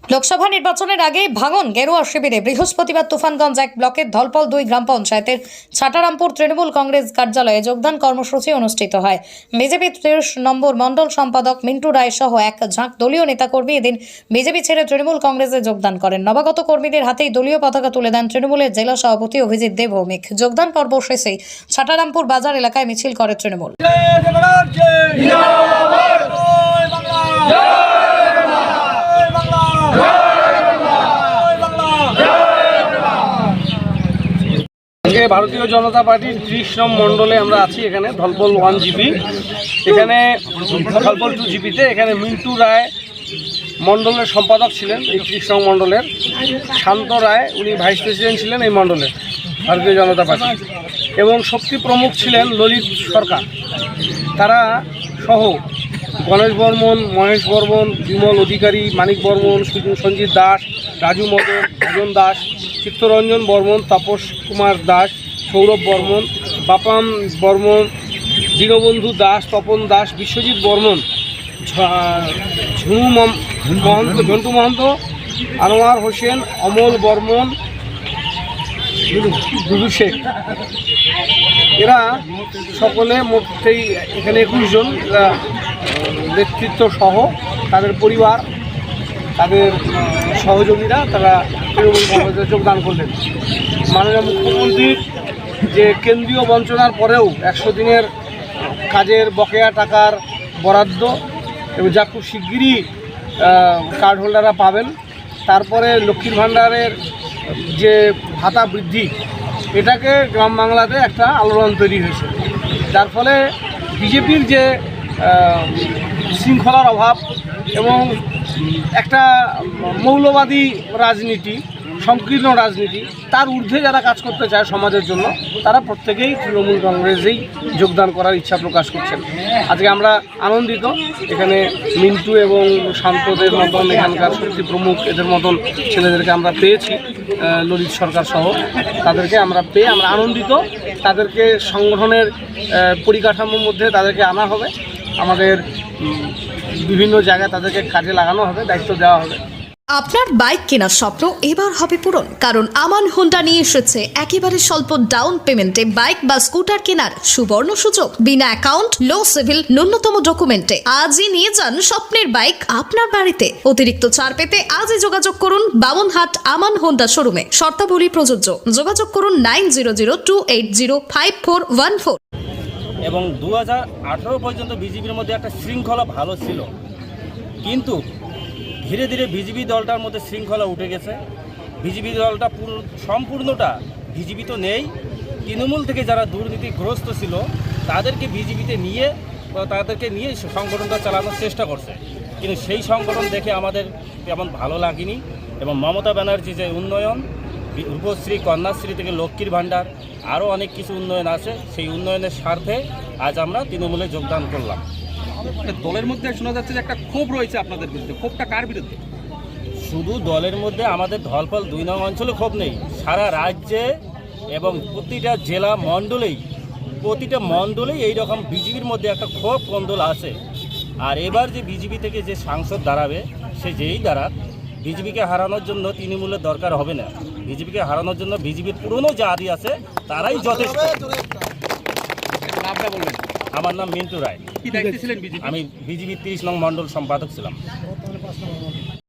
লোকসভা নির্বাচনের আগে ভাঙন গেরুয়া শিবিরে বৃহস্পতিবার তুফানগঞ্জ 1 ব্লকের ধলপল 2 গ্রাম পঞ্চায়েতের ছাটারামপুর তৃণমূল কংগ্রেস কার্যালয়ে যোগদান কর্মসূচি অনুষ্ঠিত হয়। বিজেপি 30 নম্বর মণ্ডল সম্পাদক মিন্টু রায় সহ এক ঝাঁক দলীয় নেতাকর্মী এদিন বিজেপি ছেড়ে তৃণমূল কংগ্রেসে যোগদান করেন। নবাগত কর্মীদের হাতেই দলীয় পতাকা তুলে দেন তৃণমূলের জেলা সভাপতি অভিজিৎ দেবভৌমিক। যোগদান পর্ব শেষে ছাটারামপুর বাজার এলাকায় মিছিল করে তৃণমূল। ভারতীয় জনতা পার্টির 30 নং মণ্ডলে আমরা আছি। এখানে ধলপল 1 জিপি, এখানে ধলপল 2 জিপিতে এখানে মিন্টু রায় মণ্ডলের সম্পাদক ছিলেন এই 30 নং মণ্ডলের। শান্ত রায় উনি ভাইস প্রেসিডেন্ট ছিলেন এই মণ্ডলের ভারতীয় জনতা পার্টি, এবং শক্তি প্রমুখ ছিলেন ললিত সরকার। তারা সহ গণেশ বর্মন, মহেশ বর্মন, বিমল অধিকারী, মানিক বর্মন, সঞ্জিত দাস, রাজু মদন, ভজন দাস, চিত্তরঞ্জন বর্মন, তাপস কুমার দাস, সৌরভ বর্মন, বাপাম বর্মন, দীনবন্ধু দাস, তপন দাস, বিশ্বজিৎ বর্মন, ঝুনু মহন্ত, ঝন্টু মহন্ত, আনোয়ার হোসেন, অমল বর্মন, দুদু শেখ, এরা সকলে মোটেই এখানে 21 জন নেতৃত্ব সহ তাদের পরিবার, তাদের সহযোগীরা তারা তৃণমূল কংগ্রেসে যোগদান করলেন। মাননীয় মুখ্যমন্ত্রীর যে কেন্দ্রীয় বঞ্চনার পরেও 100 দিনের কাজের বকেয়া টাকার বরাদ্দ এবং যা খুব শিগগিরই কার্ড হোল্ডাররা পাবেন, তারপরে লক্ষ্মীর ভাণ্ডারের যে ভাতা বৃদ্ধি, এটাকে গ্রাম বাংলাতে একটা আলোড়ন তৈরি হয়েছে। যার ফলে বিজেপির যে শৃঙ্খলার অভাব এবং একটা মৌলবাদী রাজনীতি, সংকীর্ণ রাজনীতি, তার ঊর্ধ্বে যারা কাজ করতে চায় সমাজের জন্য, তারা প্রত্যেকেই তৃণমূল কংগ্রেসেই যোগদান করার ইচ্ছা প্রকাশ করছেন। আজকে আমরা আনন্দিত, এখানে মিন্টু এবং শান্তদের মতন, এখানকার শক্তি প্রমুখ এদের মতন ছেলেদেরকে আমরা পেয়েছি, ললিত সরকার সহ তাদেরকে আমরা পেয়ে আমরা আনন্দিত। তাদেরকে সংগঠনের পরিকাঠামোর মধ্যে তাদেরকে আনা হবে, আমাদের বিভিন্ন জায়গায় তাদেরকে কাজে লাগানো হবে, দায়িত্ব দেওয়া হবে। আপনার বাইক কেনার স্বপ্ন এবার হবে পূরণ, কারণ আমান হোন্ডা নিয়ে এসেছে একেবারে স্বল্প ডাউন পেমেন্টে বাইক বা স্কুটার কেনার সুবর্ণ সুযোগ। বিনা অ্যাকাউন্ট, লো সিভিল, ন্যূনতম ডকুমেন্টে আজই নিয়ে যান স্বপ্নের বাইক আপনার বাড়িতে। অতিরিক্ত ছাড় পেতে আজই যোগাযোগ করুন বামনহাট আমান হোন্ডা শোরুমে। শর্তাবলী প্রযোজ্য। যোগাযোগ করুন 9002805414। এবং 2018 পর্যন্ত বিজেপির মধ্যে একটা শৃঙ্খলা ভালো ছিল, কিন্তু ধীরে ধীরে বিজেপি দলটার মধ্যে শৃঙ্খলা উঠে গেছে। বিজেপি দলটা সম্পূর্ণটা বিজেপি তো নেই, তৃণমূল থেকে যারা দুর্নীতিগ্রস্ত ছিল তাদেরকে বিজেপিতে নিয়ে সংগঠনটা চালানোর চেষ্টা করছে, কিন্তু সেই সংগঠন দেখে আমাদের তেমন ভালো লাগেনি। এবং মমতা ব্যানার্জি যে উন্নয়ন, রূপশ্রী, কন্যাশ্রী থেকে লক্ষ্মীর ভাণ্ডার, আরও অনেক কিছু উন্নয়ন আছে, সেই উন্নয়নের স্বার্থে আজ আমরা তৃণমূলে যোগদান করলাম। দলের মধ্যে শোনা যাচ্ছে যে একটা ক্ষোভ রয়েছে আপনাদের বিরুদ্ধে, ক্ষোভটা কার বিরুদ্ধে? শুধু দলের মধ্যে, আমাদের ধলপল 2 নং অঞ্চলে ক্ষোভ নেই, সারা রাজ্যে এবং প্রতিটা জেলা প্রতিটা মণ্ডলেই এইরকম বিজেপির মধ্যে একটা ক্ষোভ কন্দল আছে। আর এবার যে বিজেপি থেকে যে সাংসদ দাঁড়াবে, সে যেই দাঁড়াক, বিজেপিকে হারানোর জন্য তৃণমূলের দরকার হবে না। বিজেপিকে হারানোর জন্য বিজেপির পুরনো জাতি আছে, তারাই যথেষ্ট। নামটা বলবেন? আমার নাম মিন্টু রায়। কি দায়িত্বে ছিলেন বিজেপি? আমি বিজেপির 30 নং মণ্ডল সম্পাদক ছিলাম।